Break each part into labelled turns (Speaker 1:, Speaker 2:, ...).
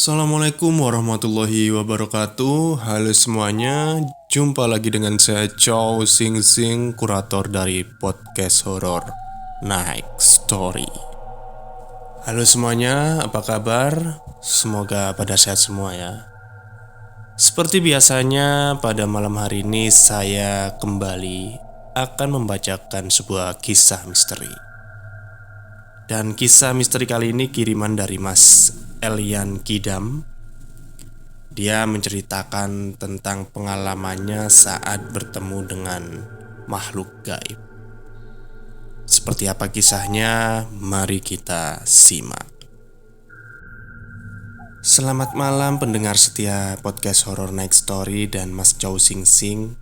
Speaker 1: Assalamualaikum warahmatullahi wabarakatuh. Halo semuanya, jumpa lagi dengan saya Chow Sing Sing, kurator dari podcast horor Night Story. Halo semuanya, apa kabar? Semoga pada sehat semua ya. Seperti biasanya, pada malam hari ini saya kembali akan membacakan sebuah kisah misteri. Dan kisah misteri kali ini kiriman dari Mas Elian Kidam. Dia menceritakan tentang pengalamannya saat bertemu dengan makhluk gaib. Seperti apa kisahnya? Mari kita simak. Selamat malam pendengar setia podcast Horror Night Story dan Mas Chow Sing Sing.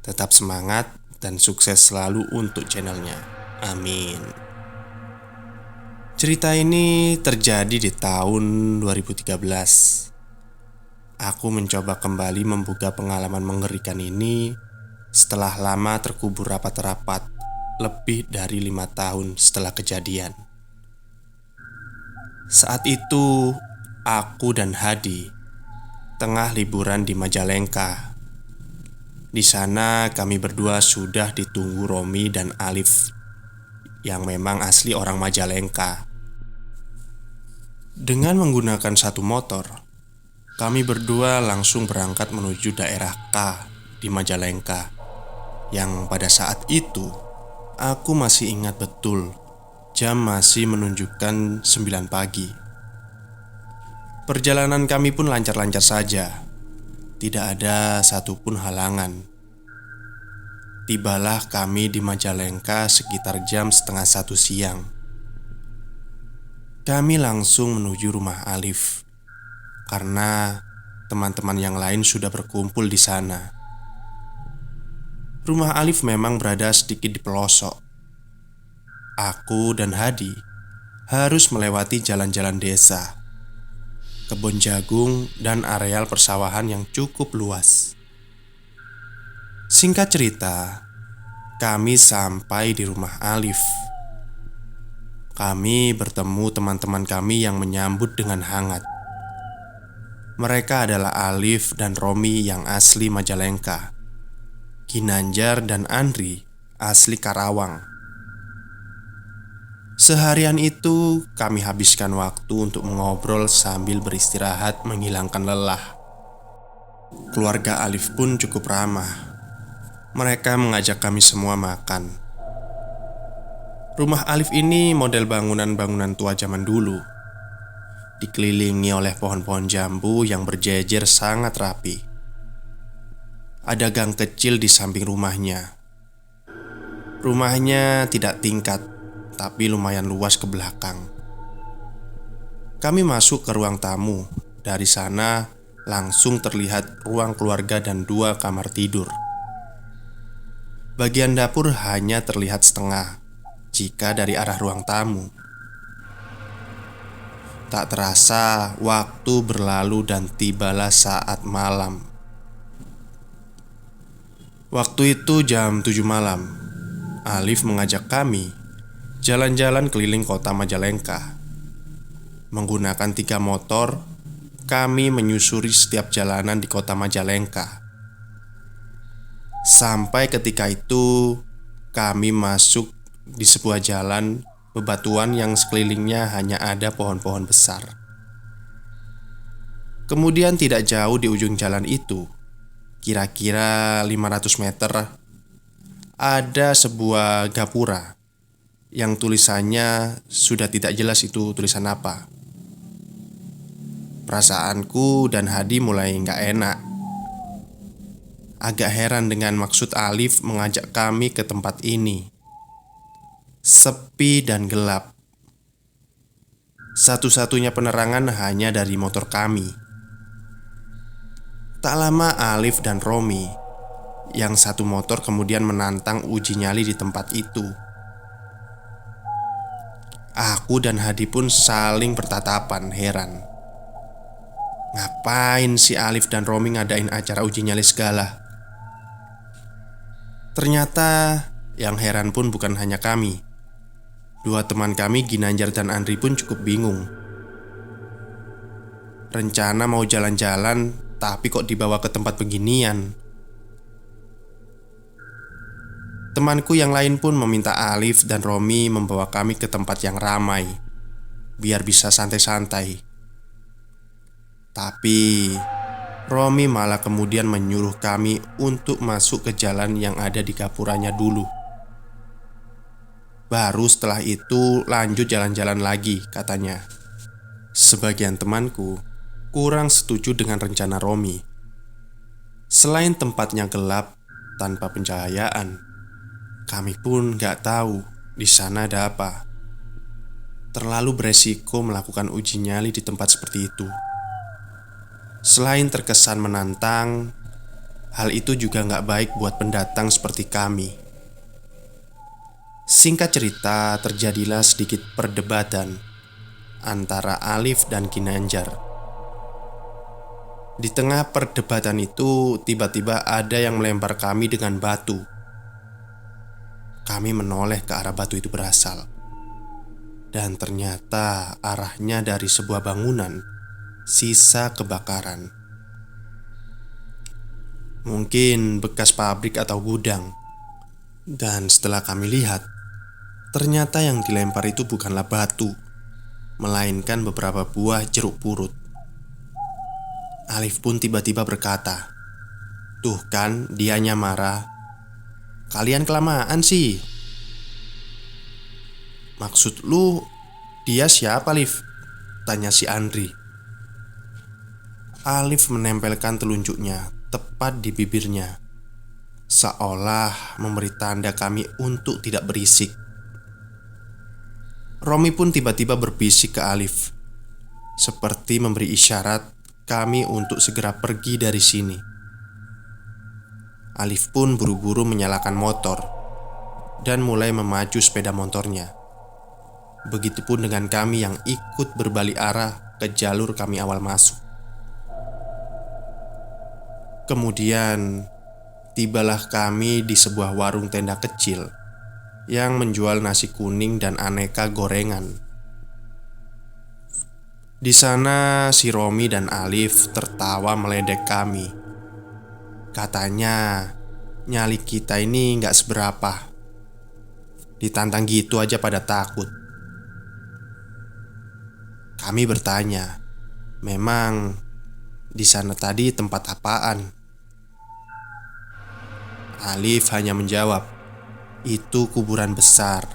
Speaker 1: Tetap semangat dan sukses selalu untuk channelnya. Amin. Cerita ini terjadi di tahun 2013. Aku mencoba kembali membuka pengalaman mengerikan ini setelah lama terkubur rapat-rapat, lebih dari 5 tahun setelah kejadian. Saat itu, aku dan Hadi tengah liburan di Majalengka. Di sana kami berdua sudah ditunggu Romi dan Alif, yang memang asli orang Majalengka. Dengan menggunakan satu motor, kami berdua langsung berangkat menuju daerah K di Majalengka. Yang pada saat itu, aku masih ingat betul, jam masih menunjukkan 9 pagi. Perjalanan kami pun lancar-lancar saja. Tidak ada satupun halangan. Tibalah kami di Majalengka sekitar jam setengah 1 siang. Kami langsung menuju rumah Alif karena teman-teman yang lain sudah berkumpul di sana. Rumah Alif memang berada sedikit di pelosok. Aku dan Hadi harus melewati jalan-jalan desa, kebun jagung, dan areal persawahan yang cukup luas. Singkat cerita, kami sampai di rumah Alif. Kami bertemu teman-teman kami yang menyambut dengan hangat. Mereka adalah Alif dan Romi yang asli Majalengka, Ginanjar dan Andri asli Karawang. Seharian itu kami habiskan waktu untuk mengobrol sambil beristirahat menghilangkan lelah. Keluarga Alif pun cukup ramah. Mereka mengajak kami semua makan. Rumah Alif ini model bangunan-bangunan tua zaman dulu, dikelilingi oleh pohon-pohon jambu yang berjejer sangat rapi. Ada gang kecil di samping rumahnya. Rumahnya tidak tingkat, tapi lumayan luas ke belakang. Kami masuk ke ruang tamu. Dari sana langsung terlihat ruang keluarga dan 2 kamar tidur. Bagian dapur hanya terlihat setengah jika dari arah ruang tamu. Tak terasa waktu berlalu dan tibalah saat malam. Waktu itu jam 7 malam. Alif mengajak kami jalan-jalan keliling kota Majalengka. Menggunakan 3 motor, kami menyusuri setiap jalanan di kota Majalengka. Sampai ketika itu kami masuk di sebuah jalan bebatuan yang sekelilingnya hanya ada pohon-pohon besar. Kemudian tidak jauh di ujung jalan itu, kira-kira 500 meter, ada sebuah gapura yang tulisannya sudah tidak jelas itu tulisan apa. Perasaanku dan Hadi mulai gak enak. Agak heran dengan maksud Alif mengajak kami ke tempat ini. Sepi dan gelap. Satu-satunya penerangan hanya dari motor kami. Tak lama Alif dan Romi, yang satu motor, kemudian menantang uji nyali di tempat itu. Aku dan Hadi pun saling bertatapan heran. Ngapain si Alif dan Romi ngadain acara uji nyali segala? Ternyata yang heran pun bukan hanya kami. 2 teman kami, Ginanjar dan Andri, pun cukup bingung. Rencana mau jalan-jalan, tapi kok dibawa ke tempat beginian. Temanku yang lain pun meminta Alif dan Romi membawa kami ke tempat yang ramai, biar bisa santai-santai. Tapi Romi malah kemudian menyuruh kami untuk masuk ke jalan yang ada di gapuranya dulu. Baru setelah itu lanjut jalan-jalan lagi, katanya. Sebagian temanku kurang setuju dengan rencana Romi. Selain tempatnya gelap tanpa pencahayaan, kami pun gak tahu di sana ada apa. Terlalu beresiko melakukan uji nyali di tempat seperti itu. Selain terkesan menantang, hal itu juga gak baik buat pendatang seperti kami. Singkat cerita, terjadilah sedikit perdebatan antara Alif dan Ginanjar. Di tengah perdebatan itu, tiba-tiba ada yang melempar kami dengan batu. Kami menoleh ke arah batu itu berasal, dan ternyata arahnya dari sebuah bangunan sisa kebakaran. Mungkin bekas pabrik atau gudang. Dan setelah kami lihat, ternyata yang dilempar itu bukanlah batu, melainkan beberapa buah jeruk purut. Alif pun tiba-tiba berkata, "Tuh kan, dianya marah. Kalian kelamaan sih." "Maksud lu, dia siapa, Alif?" tanya si Andri. Alif menempelkan telunjuknya tepat di bibirnya, seolah memberi tanda kami untuk tidak berisik. Romi pun tiba-tiba berbisik ke Alif, seperti memberi isyarat kami untuk segera pergi dari sini. Alif pun buru-buru menyalakan motor dan mulai memacu sepeda motornya. Begitupun dengan kami yang ikut berbalik arah ke jalur kami awal masuk. Kemudian tibalah kami di sebuah warung tenda kecil yang menjual nasi kuning dan aneka gorengan. Di sana si Romi dan Alif tertawa meledek kami. Katanya nyali kita ini gak seberapa. Ditantang gitu aja pada takut. Kami bertanya, memang di sana tadi tempat apaan? Alif hanya menjawab, itu kuburan besar.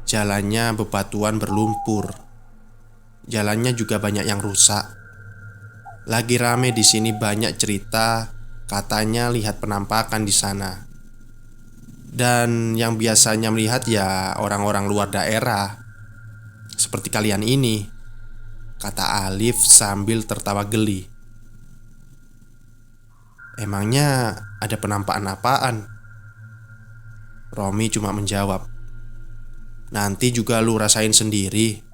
Speaker 1: Jalannya bebatuan berlumpur. Jalannya juga banyak yang rusak. Lagi rame di sini, banyak cerita. Katanya lihat penampakan di sana. Dan yang biasanya melihat ya orang-orang luar daerah, seperti kalian ini, kata Alif sambil tertawa geli. Emangnya ada penampakan apaan? Romi cuma menjawab, nanti juga lu rasain sendiri.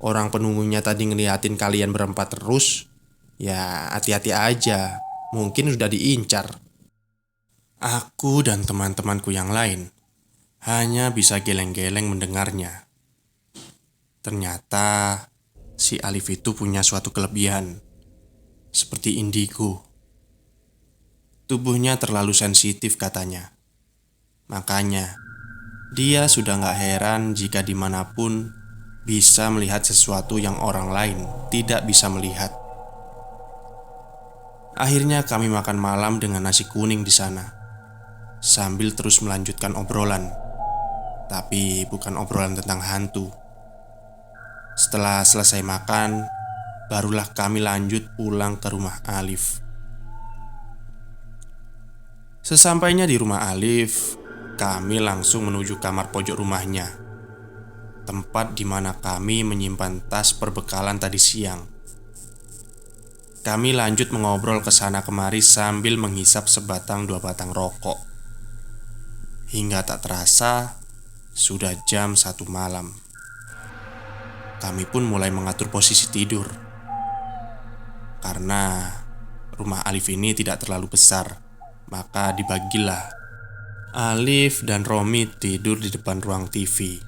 Speaker 1: Orang penunggunya tadi ngeliatin kalian berempat terus. Ya hati-hati aja, mungkin sudah diincar. Aku dan teman-temanku yang lain hanya bisa geleng-geleng mendengarnya. Ternyata si Alif itu punya suatu kelebihan, seperti indigo. Tubuhnya terlalu sensitif katanya. Makanya dia sudah gak heran jika dimanapun bisa melihat sesuatu yang orang lain tidak bisa melihat. Akhirnya kami makan malam dengan nasi kuning di sana, sambil terus melanjutkan obrolan. Tapi bukan obrolan tentang hantu. Setelah selesai makan, barulah kami lanjut pulang ke rumah Alif. Sesampainya di rumah Alif, kami langsung menuju kamar pojok rumahnya, tempat di mana kami menyimpan tas perbekalan tadi siang. Kami lanjut mengobrol ke sana kemari sambil menghisap sebatang dua batang rokok. Hingga tak terasa, sudah jam 1 malam. Kami pun mulai mengatur posisi tidur, karena rumah Alif ini tidak terlalu besar. Maka dibagilah. Alif dan Romi tidur di depan ruang TV.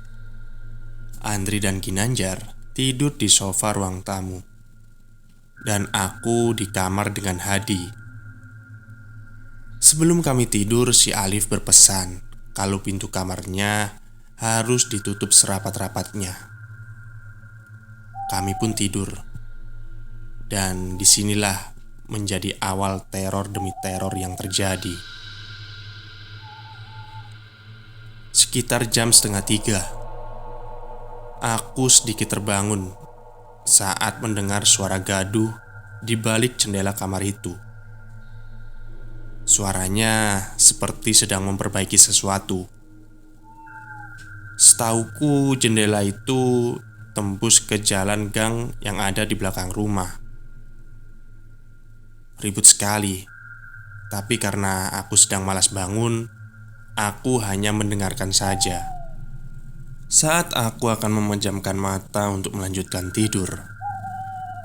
Speaker 1: Andri dan Ginanjar tidur di sofa ruang tamu. dan aku di kamar dengan Hadi. Sebelum kami tidur, si Alif berpesan kalau pintu kamarnya harus ditutup serapat-rapatnya. Kami pun tidur, dan disinilah menjadi awal teror demi teror yang terjadi. Sekitar jam setengah 3, aku sedikit terbangun saat mendengar suara gaduh di balik jendela kamar itu. Suaranya seperti sedang memperbaiki sesuatu. Setauku jendela itu tembus ke jalan gang yang ada di belakang rumah. Ribut sekali, tapi karena aku sedang malas bangun, aku hanya mendengarkan saja. Saat aku akan memejamkan mata untuk melanjutkan tidur,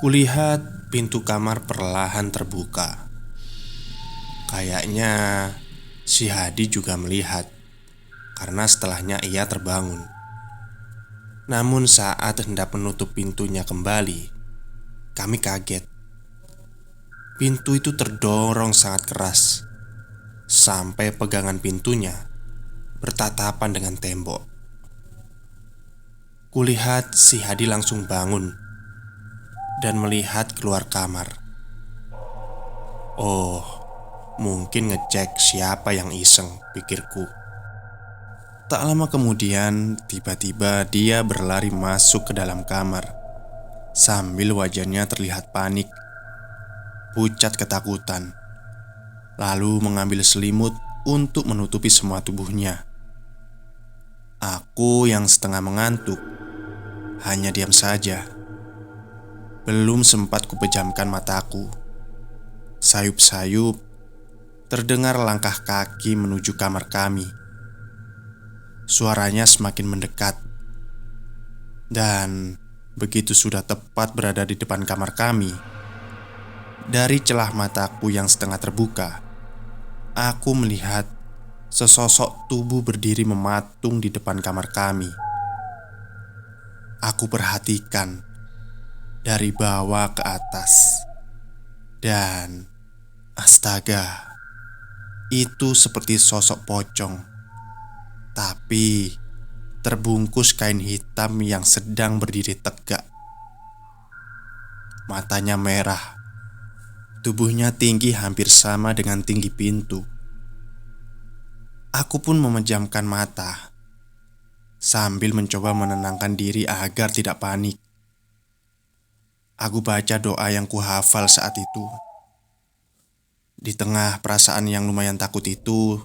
Speaker 1: kulihat pintu kamar perlahan terbuka. Kayaknya si Hadi juga melihat, karena setelahnya ia terbangun. Namun saat hendak menutup pintunya kembali, kami kaget. Pintu itu terdorong sangat keras, sampai pegangan pintunya bertatapan dengan tembok. Kulihat si Hadi langsung bangun dan melihat keluar kamar. Oh, mungkin ngecek siapa yang iseng, pikirku. Tak lama kemudian, tiba-tiba dia berlari masuk ke dalam kamar sambil wajahnya terlihat panik, pucat ketakutan. Lalu mengambil selimut untuk menutupi semua tubuhnya. Aku yang setengah mengantuk hanya diam saja. Belum sempat kupejamkan mataku, sayup-sayup terdengar langkah kaki menuju kamar kami. Suaranya semakin mendekat, dan begitu sudah tepat berada di depan kamar kami, dari celah mataku yang setengah terbuka, aku melihat sesosok tubuh berdiri mematung di depan kamar kami. Aku perhatikan dari bawah ke atas, dan astaga, itu seperti sosok pocong, tapi terbungkus kain hitam yang sedang berdiri tegak. Matanya merah, tubuhnya tinggi hampir sama dengan tinggi pintu. Aku pun memejamkan mata sambil mencoba menenangkan diri agar tidak panik. Aku baca doa yang kuhafal saat itu. Di tengah perasaan yang lumayan takut itu,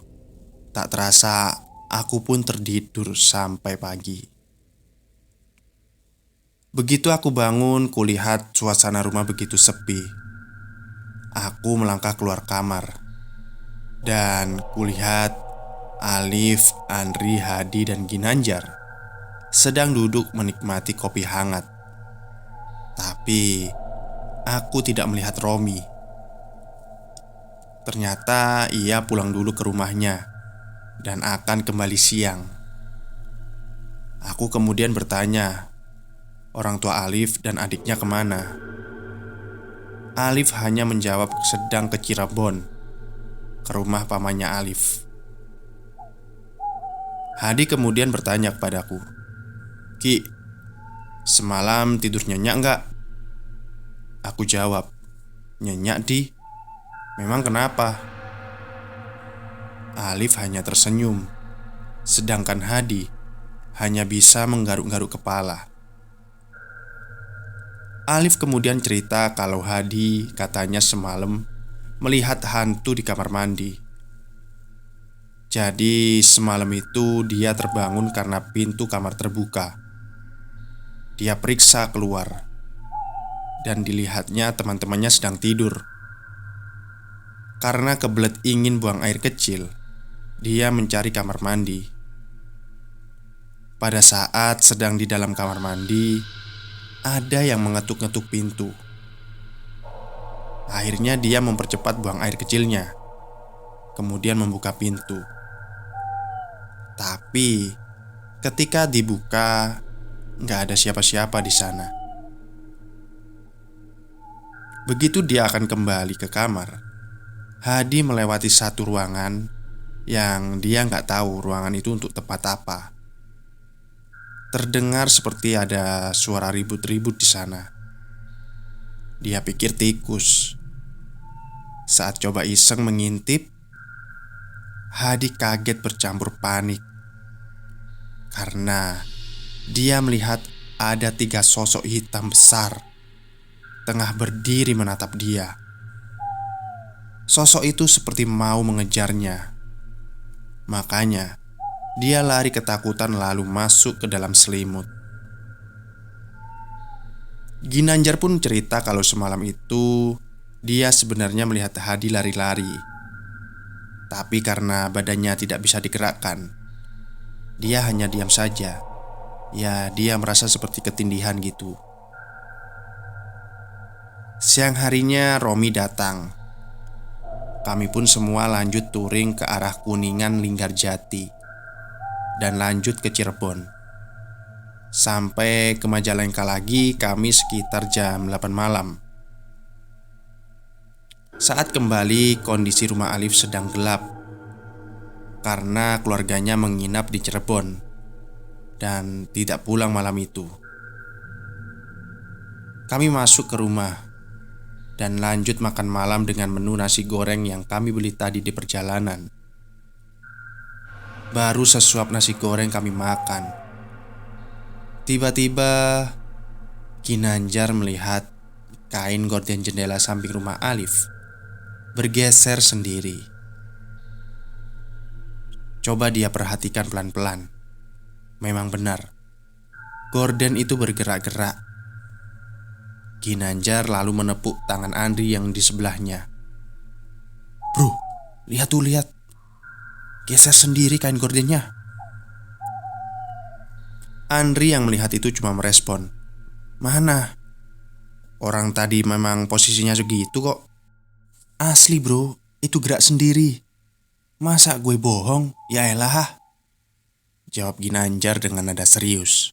Speaker 1: tak terasa aku pun tertidur sampai pagi. Begitu aku bangun, kulihat suasana rumah begitu sepi. Aku melangkah keluar kamar, dan kulihat Alif, Andri, Hadi, dan Ginanjar sedang duduk menikmati kopi hangat. Tapi aku tidak melihat Romi. Ternyata ia pulang dulu ke rumahnya dan akan kembali siang. Aku kemudian bertanya, orang tua Alif dan adiknya kemana? Alif hanya menjawab sedang ke Cirebon, ke rumah pamannya Alif. Hadi kemudian bertanya kepadaku, "Ki, semalam tidur nyenyak enggak?" Aku jawab, "Nyenyak di. Memang kenapa?" Alif hanya tersenyum, sedangkan Hadi hanya bisa menggaruk-garuk kepala. Alif kemudian cerita kalau Hadi katanya semalam melihat hantu di kamar mandi. Jadi semalam itu dia terbangun karena pintu kamar terbuka. Dia periksa keluar, dan dilihatnya teman-temannya sedang tidur. Karena kebelet ingin buang air kecil, dia mencari kamar mandi. Pada saat sedang di dalam kamar mandi, ada yang mengetuk-ngetuk pintu. Akhirnya dia mempercepat buang air kecilnya, kemudian membuka pintu. Tapi ketika dibuka, nggak ada siapa-siapa di sana.
Speaker 2: Begitu dia akan kembali ke kamar, Hadi melewati satu ruangan yang dia nggak tahu ruangan itu untuk tempat apa. Terdengar seperti ada suara ribut-ribut di sana. Dia pikir tikus. Saat coba iseng mengintip, Hadi kaget bercampur panik karena dia melihat ada 3 sosok hitam besar tengah berdiri menatap dia. Sosok itu seperti mau mengejarnya. Makanya dia lari ketakutan lalu masuk ke dalam selimut. Ginanjar pun cerita kalau semalam itu dia sebenarnya melihat Hadi lari-lari. Tapi karena badannya tidak bisa digerakkan, dia hanya diam saja. Ya, dia merasa seperti ketindihan gitu. Siang harinya Romi datang. Kami pun semua lanjut touring ke arah Kuningan Linggarjati dan lanjut ke Cirebon. Sampai ke Majalengka lagi kami sekitar jam 8 malam. Saat kembali kondisi rumah Alif sedang gelap karena keluarganya menginap di Cirebon dan tidak pulang malam itu. Kami masuk ke rumah dan lanjut makan malam dengan menu nasi goreng yang kami beli tadi di perjalanan. Baru sesuap nasi goreng kami makan, tiba-tiba Ginanjar melihat kain gorden jendela samping rumah Alif bergeser sendiri. Coba dia perhatikan pelan-pelan. Memang benar, gorden itu bergerak-gerak. Ginanjar lalu menepuk tangan Andri yang di sebelahnya. "Bro, lihat tuh, lihat. Geser sendiri kain gordennya." Andri yang melihat itu cuma merespon, "Mana? Orang tadi memang posisinya segitu kok." "Asli bro, itu gerak sendiri. Masa gue bohong? Ya elah," jawab Ginanjar dengan nada serius.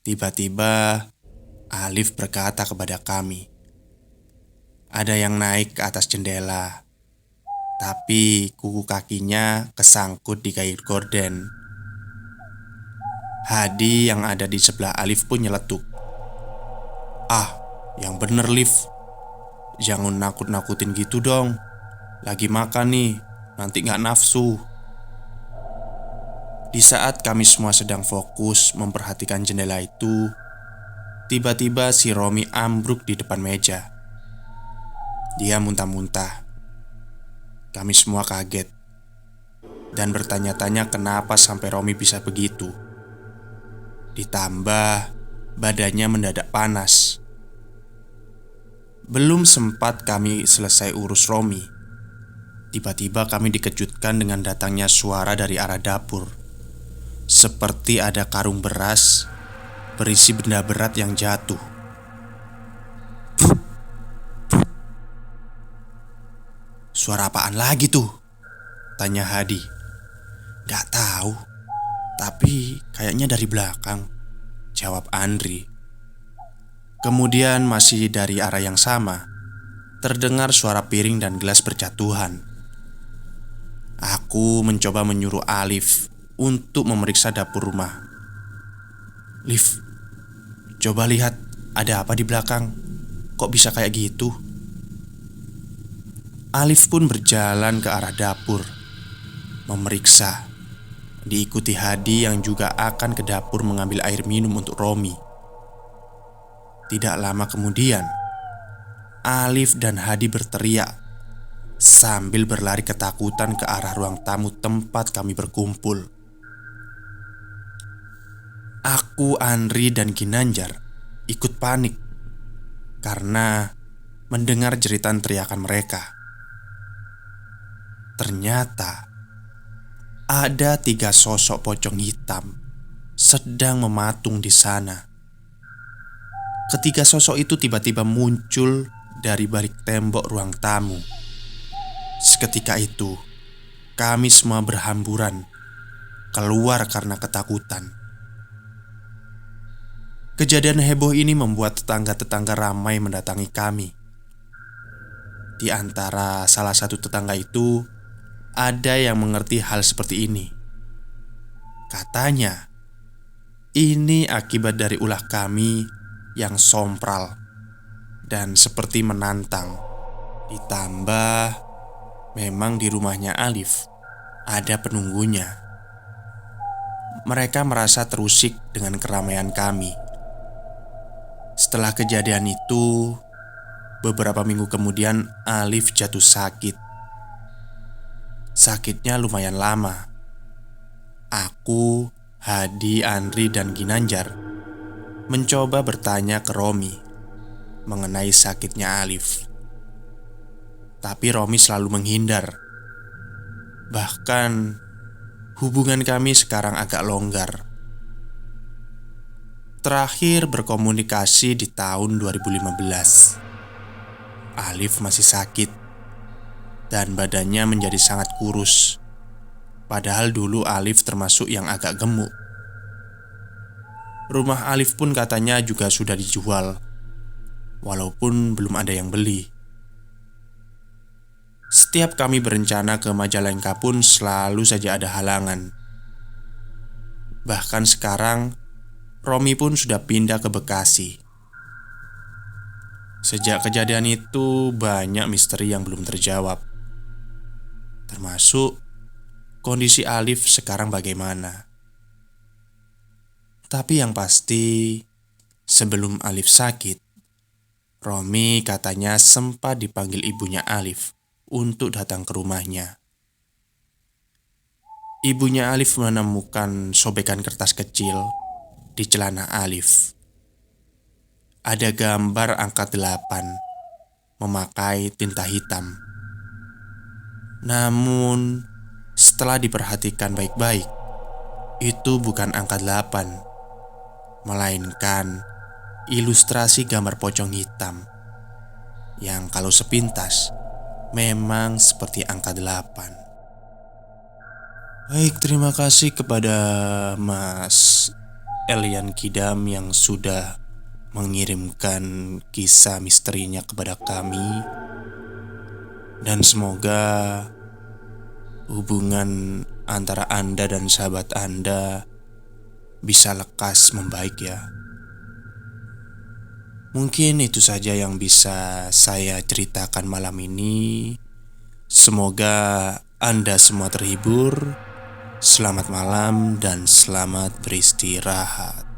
Speaker 2: Tiba-tiba Alif berkata kepada kami, "Ada yang naik ke atas jendela, tapi kuku kakinya kesangkut di kain gorden." Hadi yang ada di sebelah Alif pun nyeletuk, "Ah, yang bener Liv. Jangan nakut-nakutin gitu dong. Lagi makan nih, nanti gak nafsu." Di saat kami semua sedang fokus memperhatikan jendela itu, tiba-tiba si Romi ambruk di depan meja. Dia muntah-muntah. Kami semua kaget dan bertanya-tanya kenapa sampai Romi bisa begitu. Ditambah badannya mendadak panas. Belum sempat kami selesai urus Romi, tiba-tiba kami dikejutkan dengan datangnya suara dari arah dapur. Seperti ada karung beras berisi benda berat yang jatuh. "Suara apaan lagi tuh?" tanya Hadi. "Gak tahu, tapi kayaknya dari belakang," jawab Andri. Kemudian masih dari arah yang sama, terdengar suara piring dan gelas berjatuhan. Aku mencoba menyuruh Alif untuk memeriksa dapur rumah. "Liv, coba lihat ada apa di belakang. Kok bisa kayak gitu?" Alif pun berjalan ke arah dapur, memeriksa, diikuti Hadi yang juga akan ke dapur mengambil air minum untuk Romi. Tidak lama kemudian, Alif dan Hadi berteriak sambil berlari ketakutan ke arah ruang tamu tempat kami berkumpul. Aku, Andri, dan Ginanjar ikut panik karena mendengar jeritan teriakan mereka. Ternyata ada 3 sosok pocong hitam sedang mematung di sana. Ketiga sosok itu tiba-tiba muncul dari balik tembok ruang tamu. Seketika itu, kami semua berhamburan keluar karena ketakutan. Kejadian heboh ini membuat tetangga-tetangga ramai mendatangi kami Di antara salah satu tetangga itu ada yang mengerti hal seperti ini. Katanya, ini akibat dari ulah kami yang sompral dan seperti menantang. Ditambah, memang di rumahnya Alif ada penunggunya. Mereka merasa terusik dengan keramaian kami. Setelah kejadian itu, beberapa minggu kemudian Alif jatuh sakit. Sakitnya lumayan lama. Aku, Hadi, Andri, dan Ginanjar mencoba bertanya ke Romi mengenai sakitnya Alif. Tapi Romi selalu menghindar. Bahkan hubungan kami sekarang agak longgar. Terakhir berkomunikasi di tahun 2015. Alif masih sakit dan badannya menjadi sangat kurus. Padahal dulu Alif termasuk yang agak gemuk. Rumah Alif pun katanya juga sudah dijual, walaupun belum ada yang beli. Setiap kami berencana ke Majalengka pun selalu saja ada halangan. Bahkan sekarang Romi pun sudah pindah ke Bekasi. Sejak kejadian itu banyak misteri yang belum terjawab. Termasuk kondisi Alif sekarang bagaimana. Tapi yang pasti, sebelum Alif sakit, Romi katanya sempat dipanggil ibunya Alif untuk datang ke rumahnya. Ibunya Alif menemukan sobekan kertas kecil di celana Alif. Ada gambar angka 8 memakai tinta hitam. Namun setelah diperhatikan baik-baik, itu bukan angka 8, melainkan ilustrasi gambar pocong hitam yang kalau sepintas memang seperti angka 8. Baik, terima kasih kepada Mas Elian Kidam yang sudah mengirimkan kisah misterinya kepada kami. Dan semoga hubungan antara Anda dan sahabat Anda bisa lekas membaik ya. Mungkin itu saja yang bisa saya ceritakan malam ini. Semoga Anda semua terhibur. Selamat malam dan selamat beristirahat.